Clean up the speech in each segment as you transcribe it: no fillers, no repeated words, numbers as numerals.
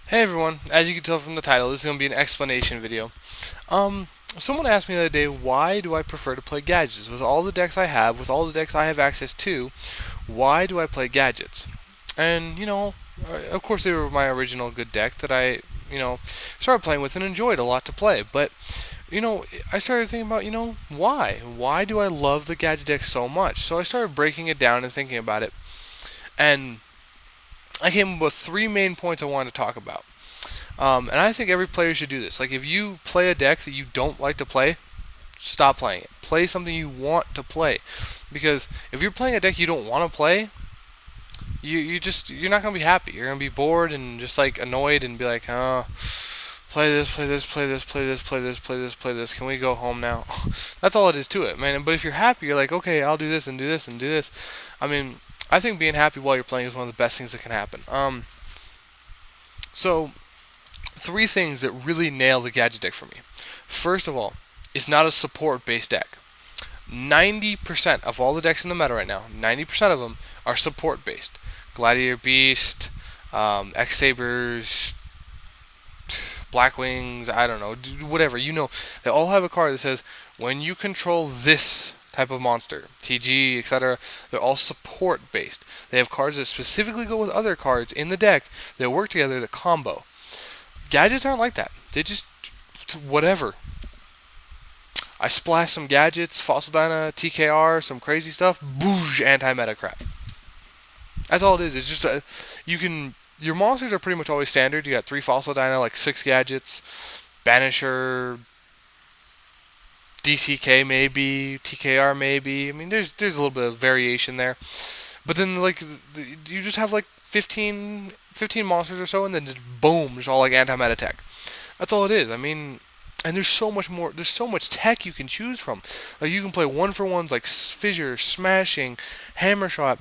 Hey everyone, as you can tell from the title, this is going to be an explanation video. Someone asked me the other day, why do I prefer to play gadgets? With all the decks I have, with all the decks I have access to, why do I play gadgets? And, of course they were my original good deck that I, started playing with and enjoyed a lot to play. But, I started thinking about, why? Why do I love the gadget deck so much? So I started breaking it down and thinking about it. And I came up with three main points I wanted to talk about. And I think every player should do this. Like, if you play a deck that you don't like to play, stop playing it. Play something you want to play. Because if you're playing a deck you don't want to play, you're not gonna be happy. You're gonna be bored and just like annoyed and be like, oh, play this, play this, play this, play this, play this, play this, play this. Can we go home now? That's all it is to it, man. But if you're happy, you're like, okay, I'll do this and do this and do this. I mean, I think being happy while you're playing is one of the best things that can happen. So three things that really nail the gadget deck for me. First of all, it's not a support based deck. 90% of all the decks in the meta right now, 90% of them are support based. Gladiator Beast, X Sabers, Blackwings, I don't know, whatever. They all have a card that says, when you control this type of monster, TG, etc., they're all support based. They have cards that specifically go with other cards in the deck that work together that combo. Gadgets aren't like that. They just whatever. I splash some gadgets, Fossil Dyna, TKR, some crazy stuff, boosh, anti-meta crap. That's all it is. It's just your monsters are pretty much always standard. You got 3 Fossil Dyna, like 6 gadgets, Banisher, DCK maybe, TKR maybe. I mean, there's a little bit of variation there, but then like you just have like 15 monsters or so, and then just boom, just all like anti-meta tech. That's all it is. I mean, and there's so much more. There's so much tech you can choose from. Like you can play one for ones like Fissure, Smashing, Hammer Shot.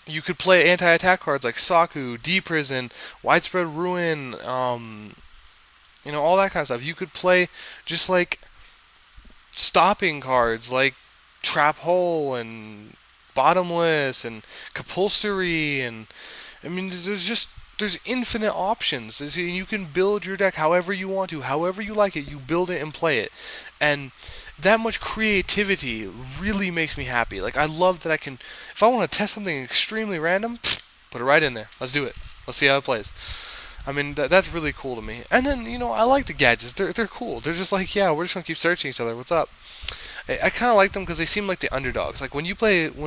You could play anti-attack cards like Saku, D-Prison, Widespread Ruin. All that kind of stuff. You could play just like stopping cards like Trap Hole and Bottomless and Compulsory, and I mean there's infinite options. You can build your deck however you want to, however you like it. You build it and play it, and that much creativity really makes me happy. Like I love that I can, if I want to test something extremely random, put it right in there. Let's do it. Let's see how it plays. I mean that's really cool to me. And then I like the gadgets. They're cool. They're just like, yeah, we're just gonna keep searching each other. What's up? I kind of like them because they seem like the underdogs. Like when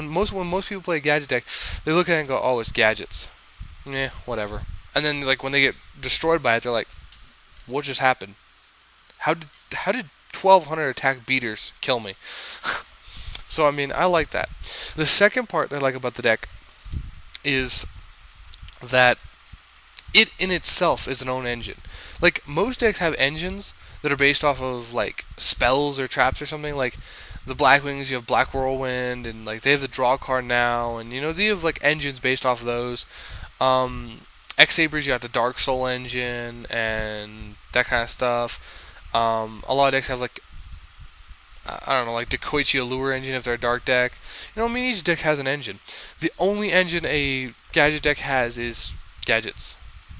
most people play a gadget deck, they look at it and go, oh, it's gadgets. Yeah, whatever. And then like when they get destroyed by it, they're like, what just happened? How did 1,200 attack beaters kill me? So I mean, I like that. The second part that I like about the deck is that it in itself is an own engine. Like most decks have engines that are based off of like spells or traps or something. Like the Blackwings, you have Black Whirlwind, and like they have the draw card now, and they have like engines based off of those. Um, X Sabers, you got the Dark Soul engine and that kind of stuff. A lot of decks have like I don't know, like Dekoichi Allure engine if they're a dark deck. I mean, each deck has an engine. The only engine a gadget deck has is gadgets.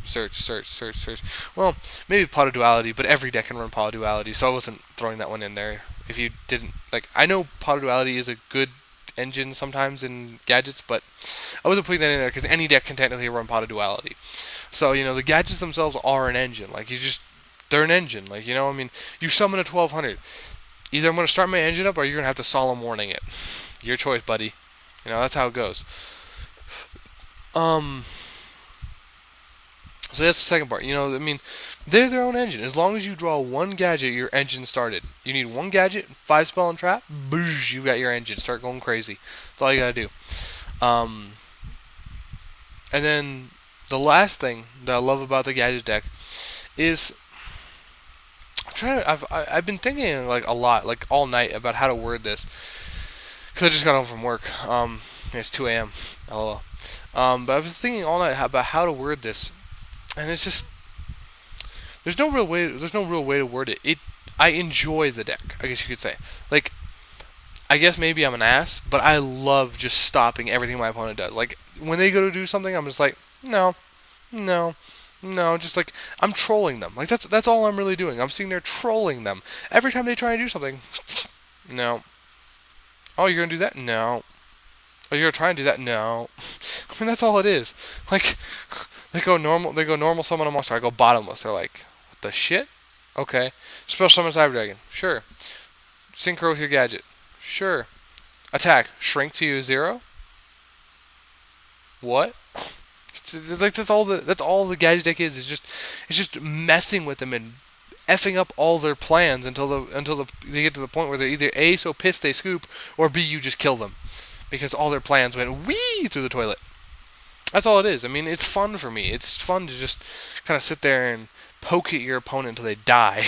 Search, search, search, search. Well, maybe Pot of Duality, but every deck can run Pot of Duality, so I wasn't throwing that one in there. If you didn't like, I know Pot of Duality is a good engine sometimes in gadgets, but I wasn't putting that in there because any deck can technically run Pot of Duality. So the gadgets themselves are an engine. Like they're an engine. Like I mean, you summon a 1,200. Either I'm gonna start my engine up, or you're gonna have to solemn warning it. Your choice, buddy. That's how it goes. Um, So that's the second part. I mean, they're their own engine. As long as you draw one gadget, your engine started. You need one gadget, 5 spell and trap, boosh, you got your engine. Start going crazy. That's all you gotta do. Um, and then the last thing that I love about the gadget deck is I've been thinking like a lot, like all night, about how to word this because I just got home from work. It's 2 a.m. LOL. But I was thinking all night about how to word this, and it's just there's no real way. There's no real way to word it. I enjoy the deck, I guess you could say. Like, I guess maybe I'm an ass, but I love just stopping everything my opponent does. Like when they go to do something, I'm just like, no, No. No, just like I'm trolling them. Like that's all I'm really doing. I'm sitting there trolling them. Every time they try to do something, no. Oh, you're gonna do that? No. Oh, you're gonna try and do that? No. I mean, that's all it is. Like, they go normal summon a monster. I go bottomless. They're like, what the shit? Okay. Special summon Cyber Dragon. Sure. Synchro with your gadget. Sure. Attack. Shrink to 0. What? Like that's all the gadget deck is. It's just messing with them and effing up all their plans until they get to the point where they're either A, so pissed they scoop, or B, you just kill them because all their plans went wee through the toilet. That's all it is. I mean, it's fun for me. It's fun to just kind of sit there and poke at your opponent until they die.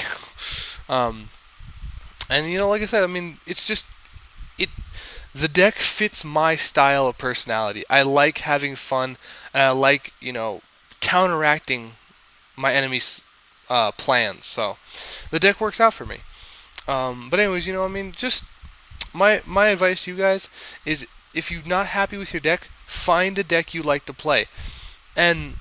um, and like I said, I mean, it's just it. The deck fits my style of personality. I like having fun, and I like counteracting my enemy's plans. So the deck works out for me. But anyways, I mean, just my advice to you guys is if you're not happy with your deck, find a deck you like to play, and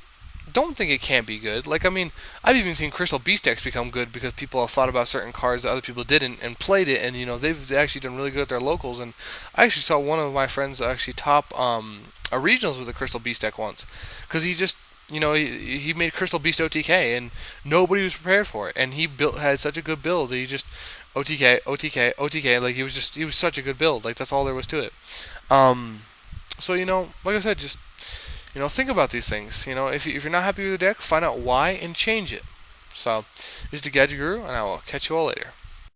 don't think it can't be good. Like, I mean, I've even seen Crystal Beast decks become good because people have thought about certain cards that other people didn't and played it, and they've actually done really good at their locals. And I actually saw one of my friends actually top a regionals with a Crystal Beast deck once, because he just he made Crystal Beast OTK and nobody was prepared for it, and he had such a good build that he just OTK OTK OTK, like he was such a good build, like that's all there was to it. So like I said, just think about these things. If you're not happy with the deck, find out why and change it. So, this is the Gadget Guru, and I will catch you all later.